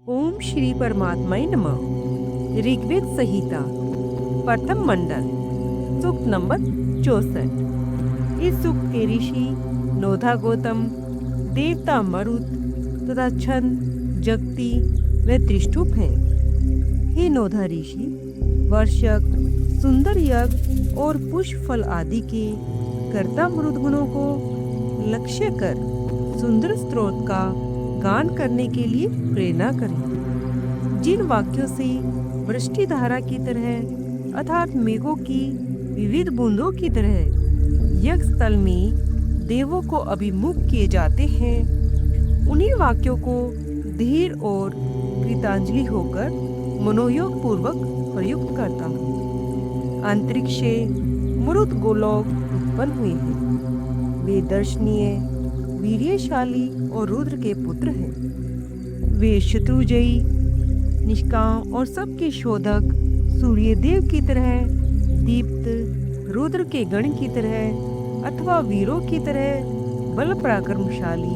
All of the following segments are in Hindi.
ओम श्री परमात्माय नमः। ऋग्वेद संहिता प्रथम मंडल सूक्त नंबर 64। इस सूक्त के ऋषि नोधा गौतम, देवता मरुत तथा छंद जगती व त्रिष्टुप हैं। हे नोधा ऋषि, वर्षक सुंदर यज्ञ और पुष्प फल आदि के कर्ता मरुद गुणों को लक्ष्य कर सुंदर स्त्रोत का गान करने के लिए प्रेरणा करें। जिन वाक्यों से वृष्टि धारा की तरह अर्थात मेघों की विविध बूंदों की तरह यज्ञ स्थल में देवों को अभिमुख किए जाते हैं, उन्हीं वाक्यों को धीर और कृतांजलि होकर मनोयोग पूर्वक प्रयुक्त करता हूँ। अंतरिक्ष से मरुत गोलोक उत्पन्न हुए हैं। वे दर्शनीय, वीर्यशाली और रुद्र के पुत्र हैं। वे शत्रुजयी, निष्काम और सबके शोधक सूर्यदेव की तरह, दीप्त रुद्र के गण की तरह अथवा वीरों की तरह बल पराक्रमशाली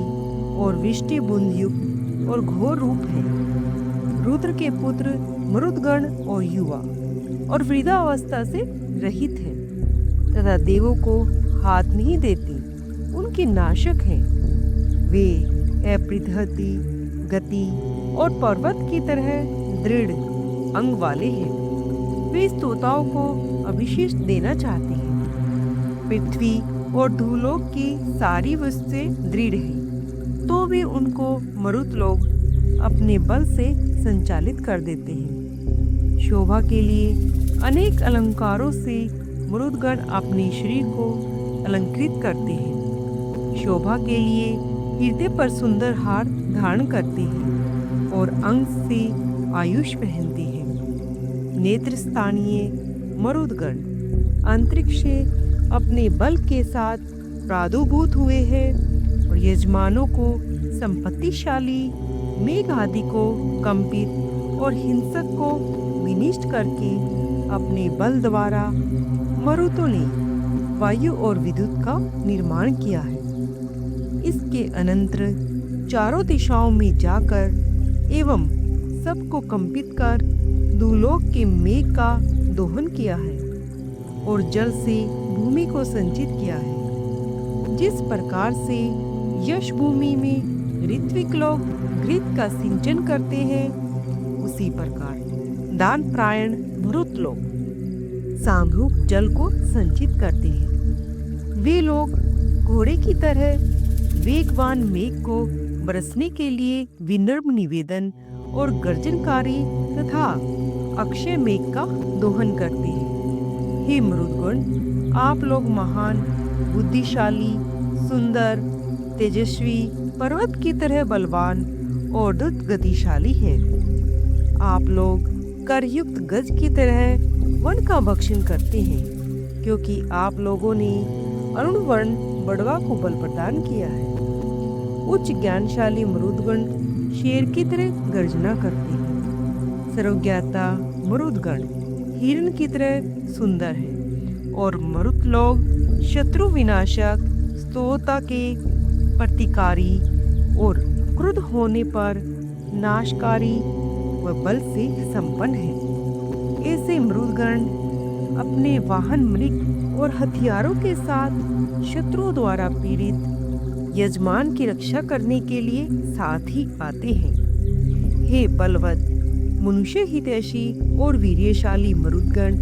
और विष्टि बुंद युक्त और घोर रूप हैं। रुद्र के पुत्र मरुदगण और युवा और वृद्धावस्था से रहित हैं तथा देवों को हाथ नहीं देते, उनके नाशक हैं। वे अपरिहति, गति और पर्वत की तरह दृढ़ अंग वाले हैं। वे स्तोताओं को अभिषेक देना चाहते हैं। पृथ्वी और धूलोक की सारी वस्तुएं दृढ़ हैं, तो भी उनको मरुत लोग अपने बल से संचालित कर देते हैं। शोभा के लिए अनेक अलंकारों से मरुदगण अपने शरीर को अलंकृत करते हैं। शोभा के लिए हृदय पर सुंदर हार धारण करते हैं और अंग से आयुष पहनते हैं। नेत्र स्थानीय मरुदगण अंतरिक्ष से अपने बल के साथ प्रादुर्भूत हुए हैं और यजमानों को संपत्तिशाली, मेघ आदि को कंपित और हिंसक को विनिष्ट करके अपने बल द्वारा मरुतों ने वायु और विद्युत का निर्माण किया है। इसके अनंतर चारों दिशाओं में जाकर एवं सबको कंपित कर दुलोक के मेघ का दोहन किया है और जल से भूमि को संचित किया है। जिस प्रकार से यश भूमि में ऋत्विक लोग घृत का सिंचन करते हैं, उसी प्रकार दान प्रायण मरुत लोग सामरूप जल को संचित करते हैं। वे लोग घोड़े की तरह वेगवान मेघ को बरसने के लिए विनम्र निवेदन और गर्जनकारी तथा अक्षय मेघ का दोहन करते हैं। हे मरुदगण, आप लोग महान, बुद्धिशाली, सुंदर, तेजस्वी, पर्वत की तरह बलवान और द्रुत गतिशाली हैं। आप लोग करयुक्त गज की तरह वन का भक्षण करते हैं, क्योंकि आप लोगों ने अरुण वर्ण बड़वा को बल प्रदान किया है। उच्च ज्ञानशाली मरुदगण शेर की तरह गर्जना करते हैं। सर्वज्ञाता मरुदगण हिरण की तरह सुंदर है और मरुत लोग शत्रु विनाशक, स्तोता के प्रतिकारी और क्रुद्ध होने पर नाशकारी व बल से संपन्न है। ऐसे मरुदगण अपने वाहन मृग और हथियारों के साथ शत्रुओं द्वारा पीड़ित यजमान की रक्षा करने के लिए साथ ही आते हैं। हे बलवत, मनुष्य हितैषी और वीर्यशाली मरुदगण,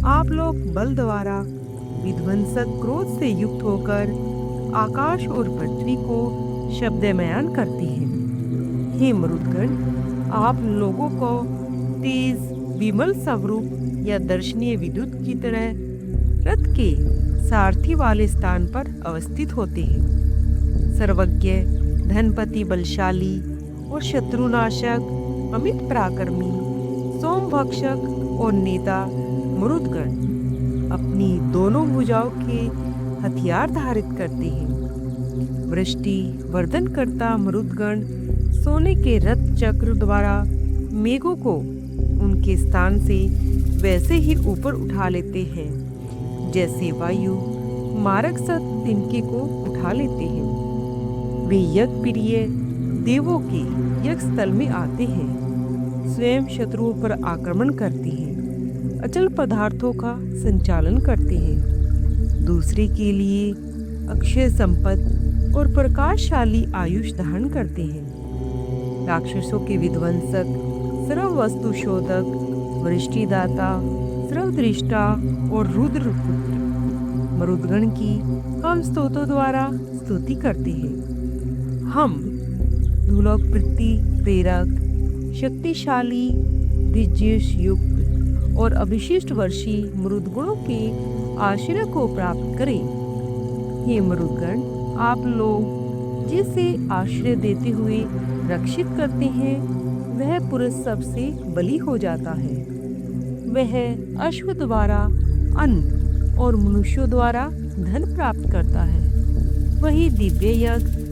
आप लोग बल द्वारा विध्वंसक क्रोध से युक्त होकर आकाश और पृथ्वी को शब्दमयान करते हैं। हे मरुदगण, आप लोगों को तेज विमल स्वरूप या दर्शनीय विद्युत की तरह रथ के सारथी वाले स्थान पर अवस्थित होते हैं। सर्वज्ञ, धनपति, बलशाली और शत्रुनाशक, अमित पराक्रमी, सोमभक्षक और नेता मरुदगण अपनी दोनों भुजाओं के हथियार धारित करते हैं। वृष्टि वर्धन करता मरुदगण सोने के रथ चक्र द्वारा मेघों को उनके स्थान से वैसे ही ऊपर उठा लेते हैं जैसे वायु मारक सत तिनके को उठा लेते हैं। वे यज्ञ प्रिय, देवों के यज्ञ स्थल में आते हैं, स्वयं शत्रुओं पर आक्रमण करते हैं, अचल पदार्थों का संचालन करते हैं, दूसरे के लिए अक्षय संपत्ति और प्रकाशशाली आयुष धारण करते हैं। राक्षसों के विध्वंसक, सर्व वस्तु शोधक, वृष्टिदाता, सर्वदृष्टा और रुद्रपुत्र मरुदगण की हम स्तोत्रों द्वारा स्तुति करते हैं। हम धूलोत्पत्ति प्रेरक, शक्तिशाली, दिव्यश युक्त और अविशिष्ट वर्षी मरुदगणों के आश्रय को प्राप्त करें। हे मरुदगण, आप लोग जिसे आश्रय देते हुए रक्षित करते हैं, वह पुरुष सबसे बली हो जाता है। वह अश्व द्वारा अन्न और मनुष्यों द्वारा धन प्राप्त करता है। वही दिव्य यज्ञ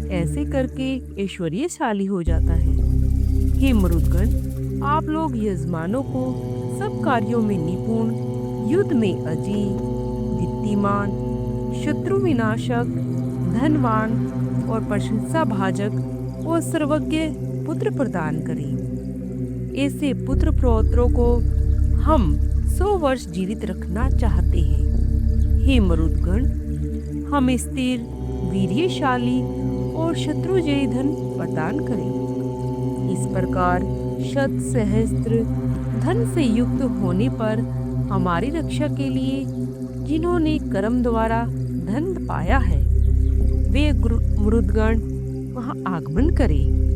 ऐसे करके ऐश्वर्यशाली हो जाता है। हे मरुदगण, आप लोग यजमानों को सब कार्यों में निपुण, युद्ध में अजीय, दीप्तिमान, शत्रु विनाशक, धनवान और प्रशंसा भाजक और सर्वज्ञ पुत्र प्रदान करें। ऐसे पुत्र पौत्रों को हम 100 वर्ष जीवित रखना चाहते हैं। हे मरुदगण, हम स्थिर, वीर्यशाली और शत्रुजयी धन प्रदान करें। इस प्रकार शत सहस्त्र धन से युक्त होने पर हमारी रक्षा के लिए जिन्होंने कर्म द्वारा धन पाया है, वे मरुदगण वहां आगमन करें।